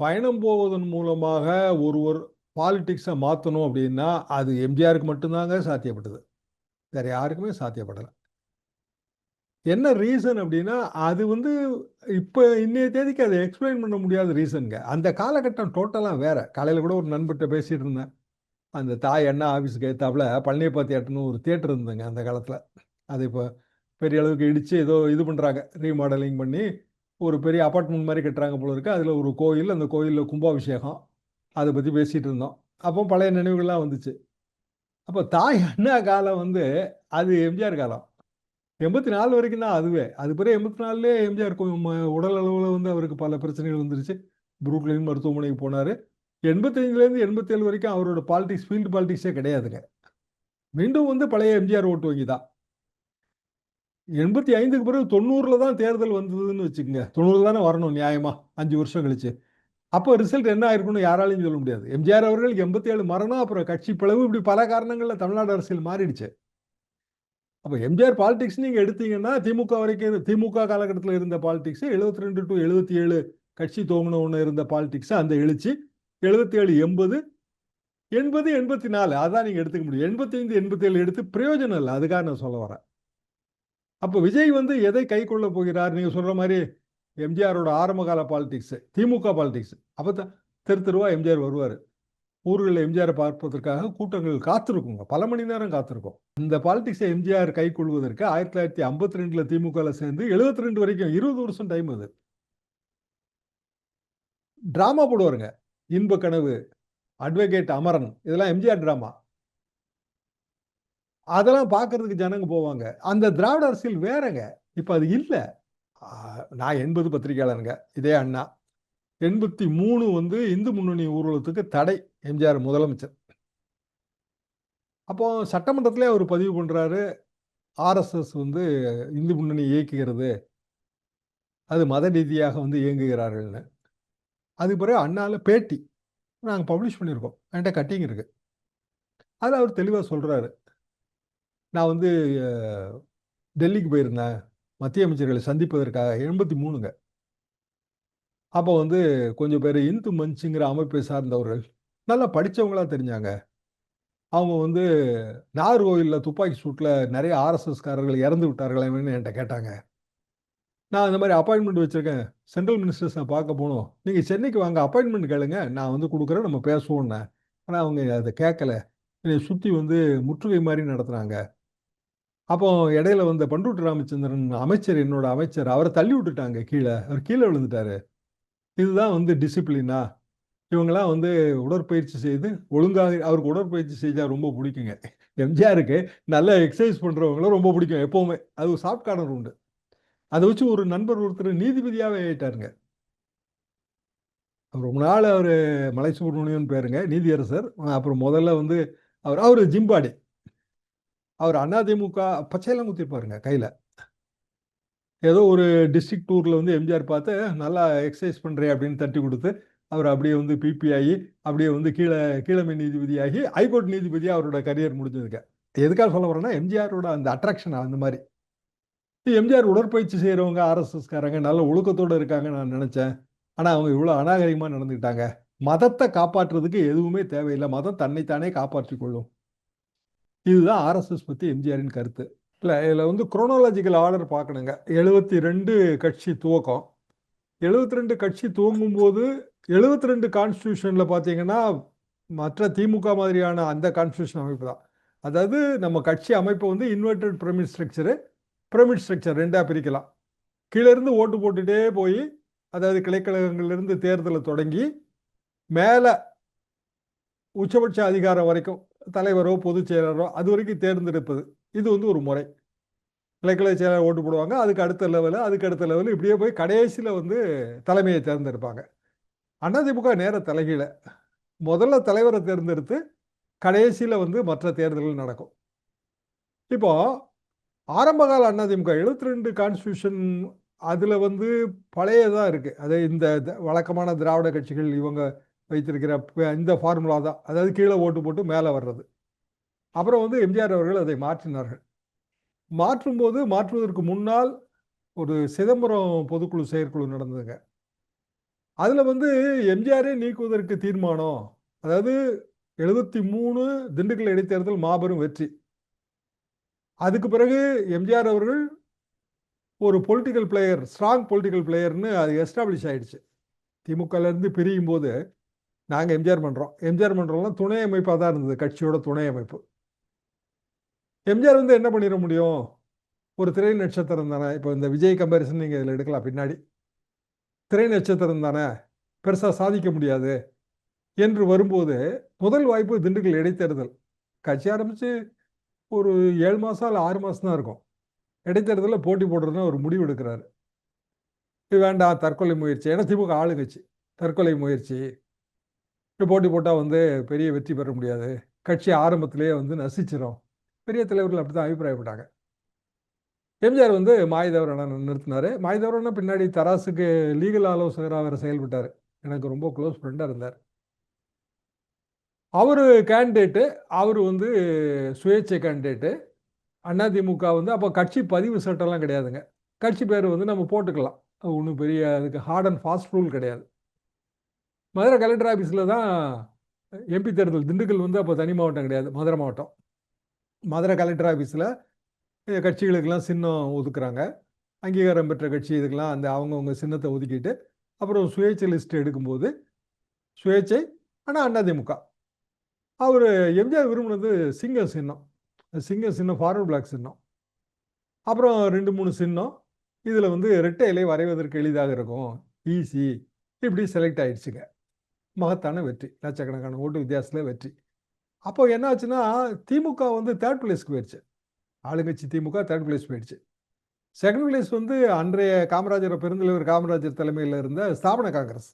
பயணம் போவதன் மூலமாக ஒருவர் பாலிடிக்ஸை மாற்றணும் அப்படின்னா அது எம்ஜிஆருக்கு மட்டும்தாங்க சாத்தியப்பட்டது. வேற யாருக்குமே சாத்தியப்படலை. என்ன ரீசன் அப்படின்னா அது இப்போ இன்னைய தேதிக்கு அதை எக்ஸ்பிளைன் பண்ண முடியாத ரீசனுங்க. அந்த காலகட்டம் டோட்டலாக வேற. காலையில் கூட ஒரு நண்பர்கிட்ட பேசிட்டு இருந்தேன். அந்த தாய் அண்ணா ஆஃபீஸுக்கு ஏற்றாப்புல பழனியப்பா தியேட்டர்னு ஒரு தியேட்டர் இருந்ததுங்க அந்த காலத்தில். அது இப்போ பெரிய அளவுக்கு இடித்து ஏதோ இது பண்ணுறாங்க, ரீமாடலிங் பண்ணி ஒரு பெரிய அப்பார்ட்மெண்ட் மாதிரி கட்டுறாங்க போல இருக்கு. அதில் ஒரு கோயில், அந்த கோயிலில் கும்பாபிஷேகம், அதை பற்றி பேசிகிட்டு இருந்தோம். அப்போ பழைய நினைவுகள்லாம் வந்துச்சு. அப்போ தாய் அண்ணா காலம் அது எம்ஜிஆர் காலம். 84 வரைக்கும் தான் அதுவே. அது பிறகு 84லே எம்ஜிஆர் உடல் அளவில் அவருக்கு பல பிரச்சனைகள் வந்துருச்சு. புரூக்லின் மருத்துவமனைக்கு போனார். 85லேருந்து 87 வரைக்கும் அவரோட பாலிடிக்ஸ், ஃபீல்டு பாலிடிக்ஸே கிடையாதுங்க. மீண்டும் பழைய எம்ஜிஆர் ஓட்டு வங்கி தான். 85க்கு பிறகு 90ல் தான் தேர்தல் வந்ததுன்னு வச்சுக்கோங்க. 90 தானே வரணும் நியாயமா, 5 வருஷம் கழிச்சு. அப்போ ரிசல்ட் என்ன ஆயிருக்குன்னு யாராலையும் சொல்ல முடியாது. எம்ஜிஆர் அவர்கள் 87 மரணம், அப்புறம் கட்சி பிளவு, இப்படி பல காரணங்களில் தமிழ்நாடு அரசியல் மாறிடுச்சு. அப்போ எம்ஜிஆர் பாலிடிக்ஸ் நீங்கள் எடுத்தீங்கன்னா திமுக வரைக்கும், திமுக காலகட்டத்தில் இருந்த பாலிடிக்ஸ் 72 to 77 கட்சி துவங்கின ஒன்று இருந்த பாலிடிக்ஸ், அந்த எழுச்சி 77, 80, 80, 84 அதான் நீங்கள் எடுத்துக்க முடியும். 85, 87 எடுத்து பிரயோஜனம் இல்லை. அதுக்காக நான் சொல்ல வரேன். அப்போ விஜய் எதை கை கொள்ள போகிறார்? நீங்கள் சொல்கிற மாதிரி எம்ஜிஆரோட ஆரம்பகால பாலிடிக்ஸ், திமுக பாலிடிக்ஸ். அப்போ தான் தெருவா எம்ஜிஆர் வருவார். ஊர்களில் எம்ஜிஆரை பார்ப்பதற்காக கூட்டங்கள் காத்திருக்குங்க, பல மணி நேரம் காத்திருக்கும். இந்த பாலிடிக்ஸை எம்ஜிஆர் கை கொள்வதற்கு 1952 திமுகவில் சேர்ந்து 72 வரைக்கும் 20 வருஷம் டைம். அது டிராமா போடுவாருங்க. இன்ப கனவு, அட்வொகேட் அமரன், இதெல்லாம் எம்ஜிஆர் டிராமா. அதெல்லாம் பார்க்கறதுக்கு ஜனங்க போவாங்க. அந்த திராவிட அரசியல் வேறங்க. இப்போ அது இல்லை. நான் 80 பத்திரிகையாளருங்க. இதே அண்ணா 83 இந்து முன்னணி ஊர்வலத்துக்கு தடை, எம்ஜிஆர் முதலமைச்சர். அப்போ சட்டமன்றத்திலே அவர் பதிவு பண்றாரு, ஆர்எஸ்எஸ் இந்து முன்னணி இயக்குகிறது, அது மத ரீதியாக இயங்குகிறார்கள்னு. அதுக்கு பிறகு அண்ணால பேட்டி நாங்கள் பப்ளிஷ் பண்ணியிருக்கோம், என்கிட்ட கட்டிங் இருக்கு. அதில் அவர் தெளிவாக சொல்றாரு, நான் டெல்லிக்கு போயிருந்தேன் மத்திய அமைச்சர்களை சந்திப்பதற்காக. 83ங்க. அப்போ கொஞ்சம் பேர் இந்து மஞ்சுங்கிற அமைப்பை சார்ந்தவர்கள், நல்லா படித்தவங்களா தெரிஞ்சாங்க. அவங்க நாகர்கோவிலில் துப்பாக்கி சூட்டில் நிறைய ஆர்எஸ்எஸ்காரர்கள் இறந்து விட்டார்களேன்னு என்கிட்ட கேட்டாங்க. நான் இந்த மாதிரி அப்பாயின்மெண்ட் வச்சுருக்கேன், சென்ட்ரல் மினிஸ்டர்ஸ் நான் பார்க்க போகணும், நீங்கள் சென்னைக்கு வாங்க, அப்பாயின்மெண்ட் கேளுங்க, நான் கொடுக்குறேன், நம்ம பேசுவோன்னேன். ஆனால் அவங்க அதை கேட்கல. என்னை சுற்றி முற்றுகை மாதிரி நடத்துகிறாங்க. அப்போ இடையில பண்ருட்டி ராமச்சந்திரன் அமைச்சர், என்னோட அமைச்சர், அவரை தள்ளி விட்டுட்டாங்க கீழே. அவர் கீழே விழுந்துட்டாரு. இதுதான் டிசிப்ளினா? இவங்கெல்லாம் உடற்பயிற்சி செய்து ஒழுங்காக, அவருக்கு உடற்பயிற்சி செஞ்சால் ரொம்ப பிடிக்குங்க. எம்ஜிஆருக்கு நல்ல எக்ஸசைஸ் பண்ணுறவங்களும் ரொம்ப பிடிக்கும் எப்போவுமே. அது ஒரு சாஃப்ட் கார்னர் உண்டு. அதை வச்சு ஒரு நண்பர் ஒருத்தர் நீதிபதியாகவே ஆயிட்டாருங்க. ரொம்ப நாள் அவர் மலை சுப்பிரமணியன் பேருங்க, நீதியரசர். அப்புறம் முதல்ல அவர் ஜிம்பாடி. அவர் அதிமுக பச்சையெல்லாம் குத்திருப்பாருங்க கையில். ஏதோ ஒரு டிஸ்ட்ரிக்ட் டூரில் எம்ஜிஆர் பார்த்து நல்லா எக்ஸசைஸ் பண்ணுறேன் அப்படின்னு தட்டி கொடுத்து அவர் அப்படியே பிபி ஆகி அப்படியே கீழமை நீதிபதியாகி ஹைகோர்ட் நீதிபதியாக அவரோட கரியர் முடிஞ்சதுங்க. எதுக்காக சொல்ல வரேன்னா, எம்ஜிஆரோட அந்த அட்ராக்ஷன் அந்த மாதிரி. எம்ஜிஆர் உடற்பயிற்சி செய்கிறவங்க ஆர்எஸ்எஸ்காரங்க நல்ல ஒழுக்கத்தோடு இருக்காங்க நான் நினச்சேன். ஆனால் அவங்க இவ்வளோ அநாகரிகமாக நடந்துக்கிட்டாங்க. மதத்தை காப்பாற்றுறதுக்கு எதுவுமே தேவையில்லை, மதம் தன்னைத்தானே காப்பாற்றி கொள்ளும். இதுதான் ஆர்எஸ்எஸ் பற்றி எம்ஜிஆரின் கருத்து. இல்லை, இதில் குரோனாலஜிக்கல் ஆர்டர் பார்க்கணுங்க. 72 கட்சி துவக்கம். 72 கட்சி துவங்கும் போது 72 கான்ஸ்டியூஷனில் பார்த்தீங்கன்னா மற்ற திமுக மாதிரியான அந்த கான்ஸ்டியூஷன் அமைப்பு தான். அதாவது நம்ம கட்சி அமைப்பை inverted pyramid structure, pyramid structure ரெண்டாக பிரிக்கலாம். கீழேருந்து ஓட்டு போட்டுகிட்டே போய், அதாவது கிளைக்கழகங்கள்லேருந்து தேர்தலை தொடங்கி மேலே உச்சபட்ச அதிகாரம் வரைக்கும் தலைவரோ பொதுச் செயலரோ அது வரைக்கும் தேர்ந்தெடுப்பது. இது ஒரு முறை. கிளைக்கழக செயலர் ஓட்டு போடுவாங்க, அதுக்கு அடுத்த லெவலு இப்படியே போய் கடைசியில் தலைமையை தேர்ந்தெடுப்பாங்க. அதிமுக நேர தலைகீழ முதல்ல தலைவரை தேர்ந்தெடுத்து கடைசியில் மற்ற தேர்தல்கள் நடக்கும். இப்போ ஆரம்பகால அதிமுக 72 கான்ஸ்டியூஷன் அதில் பழையதாக இருக்குது. அது இந்த வழக்கமான திராவிட கட்சிகள் இவங்க வைத்திருக்கிற இந்த ஃபார்முலா தான். அதாவது கீழே ஓட்டு போட்டு மேலே வர்றது. அப்புறம் எம்ஜிஆர் அவர்கள் அதை மாற்றினார்கள். மாற்றுவதற்கு முன்னால் ஒரு சிதம்பரம் பொதுக்குழு செயற்குழு நடந்ததுங்க. அதில் வந்து எம்ஜிஆரே நீக்குவதற்கு தீர்மானம். அதாவது 73 திண்டுக்கல் இடைத்தேர்தல் மாபெரும் வெற்றி. அதுக்கு பிறகு எம்ஜிஆர் அவர்கள் ஒரு பொலிட்டிக்கல் பிளேயர், ஸ்ட்ராங் பொலிட்டிக்கல் பிளேயர்னு அது எஸ்டாப்ளிஷ் ஆயிடுச்சு. திமுகலேருந்து பிரியும் போது நாங்கள் எம்ஜிஆர் மன்றம், எம்ஜிஆர் மன்றம்லாம் துணை அமைப்பாக தான் இருந்தது, கட்சியோட துணை அமைப்பு. எம்ஜிஆர் வந்து என்ன பண்ணிட முடியும், ஒரு திரை நட்சத்திரம் தானே. இப்போ இந்த விஜய் கம்பேரிசன் நீங்கள் இதில் எடுக்கலாம். பின்னாடி திரை நட்சத்திரம் தானே, பெருசாக சாதிக்க முடியாது என்று வரும்போது முதல் வாய்ப்பு திண்டுக்கல் இடைத்தேர்தல். கட்சி ஆரம்பித்து ஒரு 7 மாதம் இல்லை 6 மாதம் தான் இருக்கும். இடைத்தேர்தலில் போட்டி போடுறதுன்னு ஒரு முடிவு எடுக்கிறாரு. இது வேண்டாம், தற்கொலை முயற்சி. ஏன்னா திமுக ஆளுங்கட்சி, தற்கொலை முயற்சி, போட்டி போட்டால் வந்து பெரிய வெற்றி பெற முடியாது, கட்சி ஆரம்பத்திலேயே வந்து நசிச்சிடும். பெரிய தலைவர்கள் அப்படி தான் அபிப்பிராயப்பட்டாங்க. எம்ஜிஆர் வந்து மாயதேவரனை நிறுத்தினார். மாயதேவரனை பின்னாடி தராசுக்கு லீகல் ஆலோசகராக அவர் செயல்பட்டார். எனக்கு ரொம்ப க்ளோஸ் ஃப்ரெண்டாக இருந்தார். அவர் கேண்டிடேட்டு, அவர் வந்து சுயேட்சை கேண்டிடேட்டு. அதிமுக வந்து அப்போ கட்சி பதிவு சட்டம்லாம் கிடையாதுங்க. கட்சி பேர் வந்து நம்ம போட்டுக்கலாம், ஒன்றும் பெரிய அதுக்கு ஹார்ட் அண்ட் ஃபாஸ்ட் ரூல் கிடையாது. மதுரை கலெக்டர் ஆஃபீஸில் தான் எம்பி தேர்தல். திண்டுக்கல் வந்து அப்போ தனி மாவட்டம் கிடையாது, மதுரை மாவட்டம். மதுரை கலெக்டர் ஆஃபீஸில் கட்சிகளுக்கெல்லாம் சின்னம் ஒதுக்குறாங்க. அங்கீகாரம் பெற்ற கட்சி இதுக்கெல்லாம் அந்த அவங்கவுங்க சின்னத்தை ஒதுக்கிட்டு அப்புறம் சுயேட்சை லிஸ்ட் எடுக்கும்போது சுயேட்சை, ஆனால் அதிமுக. அவர் எம்ஜிஆர் விரும்பினது சிங்க சின்னம். சிங்க சின்னம் ஃபார்வர்ட் பிளாக் சின்னம். அப்புறம் 2-3 சின்னம். இதில் வந்து ரெட்டை இலை வரைவதற்கு எளிதாக இருக்கும், ஈஸி, இப்படி செலக்ட் ஆயிடுச்சுங்க. மகத்தான வெற்றி, லட்சக்கணக்கான ஓட்டு வித்தியாசத்தில் வெற்றி. அப்போ என்ன ஆச்சுன்னா திமுக வந்து 3rd பிளேஸ்க்கு போயிடுச்சு. ஆளுங்கட்சி திமுக 3rd பிளேஸ் போயிடுச்சு. 2nd பிளேஸ் வந்து அன்றைய காமராஜர், பெருந்தலைவர் காமராஜர் தலைமையில் இருந்த ஸ்தாபன காங்கிரஸ்.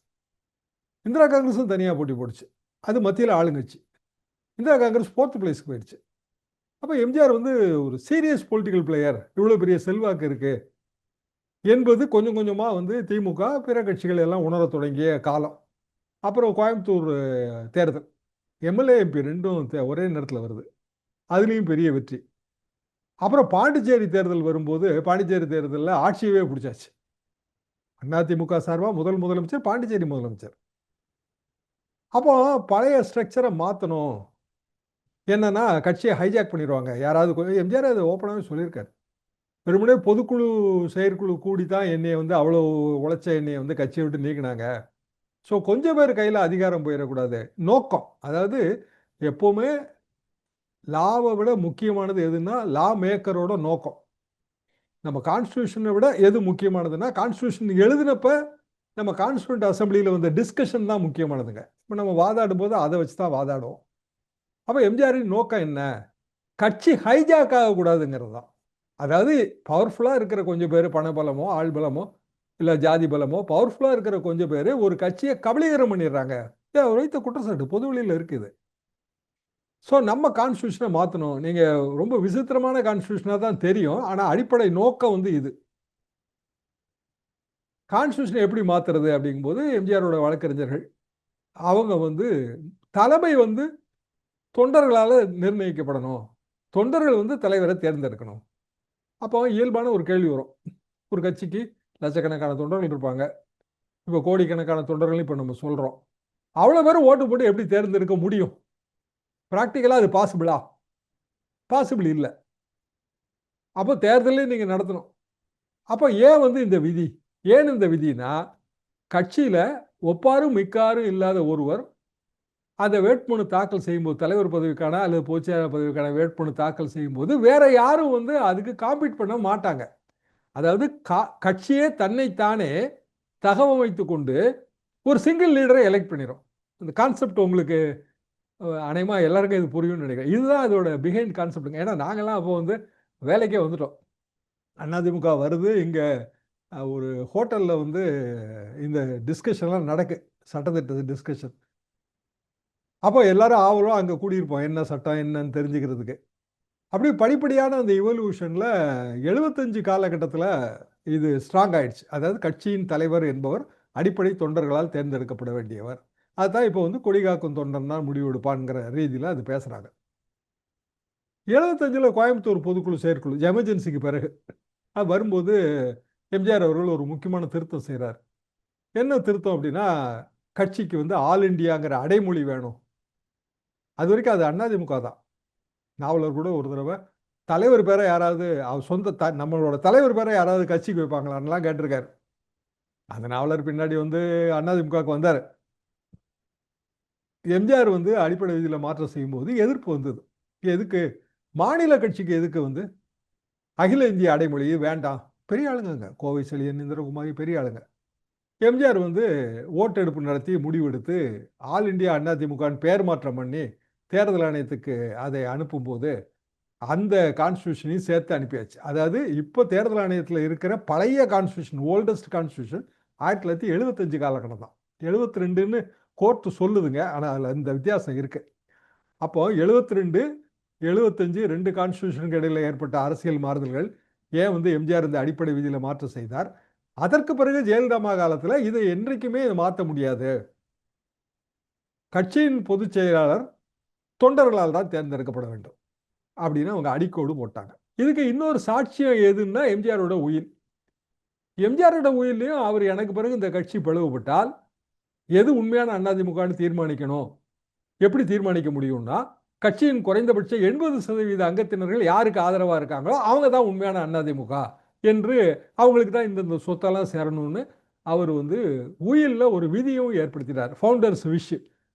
இந்திரா காங்கிரஸும் தனியாக போட்டி போடுச்சு, அது மத்தியில் ஆளுங்கட்சி. இந்திரா காங்கிரஸ் 4th பிளேஸ்க்கு போயிடுச்சு. அப்போ எம்ஜிஆர் வந்து ஒரு சீரியஸ் பொலிட்டிக்கல் பிளேயர், இவ்வளோ பெரிய செல்வாக்கு இருக்கு என்பது கொஞ்சம் கொஞ்சமாக வந்து திமுக பிற கட்சிகள் எல்லாம் உணர தொடங்கிய காலம். அப்புறம் கோயம்புத்தூர் தேர்தல், எம்எல்ஏ எம்பி ரெண்டும் ஒரே நேரத்தில் வருது, அதுலேயும் பெரிய வெற்றி. அப்புறம் பாண்டிச்சேரி தேர்தல் வரும்போது பாண்டிச்சேரி தேர்தலில் ஆட்சியவே பிடிச்சாச்சு. அதிமுக சார்பாக முதலமைச்சர், பாண்டிச்சேரி முதலமைச்சர். அப்போ பழைய ஸ்ட்ரக்சரை மாற்றணும், என்னன்னா கட்சியை ஹைஜாக் பண்ணிடுவாங்க யாராவது. எம்ஜிஆர் அதை ஓப்பனாகவே சொல்லியிருக்காரு. வெறுமனே பொதுக்குழு செயற்குழு கூடி தான் என்னை வந்து அவ்வளோ உழைச்ச என்னை வந்து கட்சியை விட்டு நீக்கினாங்க. ஸோ கொஞ்சம் பேர் கையில் அதிகாரம் போயிடக்கூடாது. நோக்கம், அதாவது எப்போவுமே லாவை விட முக்கியமானது எதுன்னா லா மேக்கரோட நோக்கம். நம்ம கான்ஸ்டியூஷனை விட எது முக்கியமானதுன்னா, கான்ஸ்டியூஷன் எழுதினப்ப நம்ம கான்ஸ்டியூண்ட் அசம்பிளியில் வந்த டிஸ்கஷன் தான் முக்கியமானதுங்க. இப்போ நம்ம வாதாடும் போது அதை வச்சு தான் வாதாடுவோம். அப்போ எம்ஜிஆரின் நோக்கம் என்ன, கட்சி ஹைஜாக் ஆகக்கூடாதுங்கிறது தான். அதாவது பவர்ஃபுல்லாக இருக்கிற கொஞ்சம் பேர், பணபலமோ ஆள் பலமோ இல்லை ஜாதி பலமோ பவர்ஃபுல்லாக இருக்கிற கொஞ்சம் பேர் ஒரு கட்சியை கபலீகரம் பண்ணிடுறாங்க. வைத்த குற்றச்சாட்டு பொது வெளியில் இருக்குது. ஸோ நம்ம கான்ஸ்டியூஷனை மாற்றணும். நீங்கள் ரொம்ப விசித்திரமான கான்ஸ்டியூஷனாக தான் தெரியும், ஆனால் அடிப்படை நோக்கம் வந்து இது. கான்ஸ்டியூஷனை எப்படி மாற்றுறது அப்படிங்கும்போது எம்ஜிஆரோட வழக்கறிஞர்கள் அவங்க வந்து தலைமை வந்து தொண்டர்களால் நிர்ணயிக்கப்படணும், தொண்டர்கள் வந்து தலைவரை தேர்ந்தெடுக்கணும். அப்போ இயல்பான ஒரு கேள்வி வரும், ஒரு கட்சிக்கு லட்சக்கணக்கான தொண்டர்கள் இருப்பாங்க, இப்போ கோடிக்கணக்கான தொண்டர்கள் இப்போ நம்ம சொல்கிறோம், அவ்வளோ பேர் ஓட்டு போட்டு எப்படி தேர்ந்தெடுக்க முடியும்? ப்ராக்டிக்கலாக அது பாசிபிளா? பாசிபிள் இல்லை. அப்போ தேர்தலே நீங்கள் நடத்தணும். அப்போ ஏன் வந்து இந்த விதி? ஏன் இந்த விதினா, கட்சியில் ஒப்பாரும் மிக்காரும் இல்லாத ஒருவர் அந்த வேட்புமனு தாக்கல் செய்யும்போது, தலைவர் பதவிக்கான அல்லது பொதுச்செயலாளர் பதவிக்கான வேட்புமனு தாக்கல் செய்யும்போது வேற யாரும் வந்து அதுக்கு காம்பீட் பண்ண மாட்டாங்க. அதாவது கட்சியே தன்னைத்தானே தகவமைத்து கொண்டு ஒரு சிங்கிள் லீடரை எலெக்ட் பண்ணிடும். இந்த கான்செப்ட் உங்களுக்கு அநேகமாக எல்லாருக்கும் இது புரியும்னு நினைக்கிறேன். இதுதான் அதோட பிஹைண்ட் கான்செப்ட்டுங்க. ஏன்னா நாங்கள்லாம் அப்போ வந்து வேலைக்கே வந்துட்டோம். அதிமுக வருது, இங்கே ஒரு ஹோட்டலில் வந்து இந்த டிஸ்கஷன்லாம் நடக்கு, சட்டத்திட்ட டிஸ்கஷன். அப்போ எல்லாரும் ஆவலும் அங்கே கூடியிருப்போம், என்ன சட்டம் என்னன்னு தெரிஞ்சுக்கிறதுக்கு. அப்படியே படிப்படியான அந்த இவல்யூஷனில் 75 காலகட்டத்தில் இது ஸ்ட்ராங் ஆயிடுச்சு. அதாவது கட்சியின் தலைவர் என்பவர் அடிப்படை தொண்டர்களால் தேர்ந்தெடுக்கப்பட வேண்டியவர். அதுதான் இப்போ வந்து கொடிகாக்கும் தொண்டன் தான் முடிவெடுப்பான்ங்கிற ரீதியில் அது பேசுகிறாங்க. 75 கோயம்புத்தூர் பொதுக்குழு செயற்குழு எமர்ஜென்சிக்கு பிறகு அது வரும்போது எம்ஜிஆர் அவர்கள் ஒரு முக்கியமான திருத்தம் செய்கிறார். என்ன திருத்தம் அப்படின்னா, கட்சிக்கு வந்து ஆல் இண்டியாங்கிற அடைமொழி வேணும். அது வரைக்கும் அது அதிமுக தான். நாவலர் கூட ஒரு தடவை தலைவர் பேரை யாராவது அவர் சொந்த நம்மளோட தலைவர் பேரை யாராவது கட்சிக்கு வைப்பாங்களான்லாம் கேட்டிருக்காரு. அந்த நாவலர் பின்னாடி வந்து அதிமுகவுக்கு வந்தார். எம்ஜிஆர் வந்து அடிப்படை விதியில் மாற்றம் செய்யும்போது எதிர்ப்பு வந்தது. எதுக்கு? மாநில கட்சிக்கு எதுக்கு வந்து அகில இந்திய அடைமொழி வேண்டாம். பெரிய ஆளுங்க, கோவை செழியன், இந்திரகுமாரி பெரிய ஆளுங்க. எம்ஜிஆர் வந்து ஓட்டெடுப்பு நடத்தி முடிவெடுத்து ஆல் இண்டியா அதிமுகன்னு பேர் மாற்றம் பண்ணி தேர்தல் ஆணையத்துக்கு அதை அனுப்பும்போது அந்த கான்ஸ்டியூஷனையும் சேர்த்து அனுப்பியாச்சு. அதாவது இப்போ தேர்தல் ஆணையத்தில் இருக்கிற பழைய கான்ஸ்டியூஷன், ஓல்டஸ்ட் கான்ஸ்டியூஷன் 1975 காலகட்டம் தான். 72ன்னு கோர்ட்டு சொல்லுதுங்க. ஆனால் அதில் இந்த வித்தியாசம் இருக்கு. அப்போ 72, 75 2 கான்ஸ்டியூஷனுக்கு இடையில ஏற்பட்ட அரசியல் மாறுதல்கள் ஏன் வந்து எம்ஜிஆர் இந்த அடிப்படை விதியில் மாற்றம் செய்தார். அதற்கு பிறகு ஜெயலலிதா காலத்தில் இதை என்றைக்குமே மாற்ற முடியாது. கட்சியின் பொதுச் செயலாளர் தொண்டர்களால் தான் தேர்ந்தெடுக்கப்பட வேண்டும் அப்படின்னு அவங்க அடிக்கோடு போட்டாங்க. இதுக்கு இன்னொரு சாட்சியம் எதுன்னா எம்ஜிஆரோட உயில். எம்ஜிஆரோட உயிலையும் அவர் எனக்கு பிறகு இந்த கட்சி பிளவுபட்டால் எது உண்மையான அதிமுகன்னு தீர்மானிக்கணும். எப்படி தீர்மானிக்க முடியும்னா, கட்சியின் குறைந்தபட்ச 80% அங்கத்தினர்கள் யாருக்கு ஆதரவா இருக்காங்களோ அவங்க தான் உண்மையான அதிமுக என்று அவங்களுக்கு தான் இந்த சொத்தெல்லாம் சேரணும்னு அவர் வந்து உயில்ல ஒரு விதியும் ஏற்படுத்தினார். Founders wish.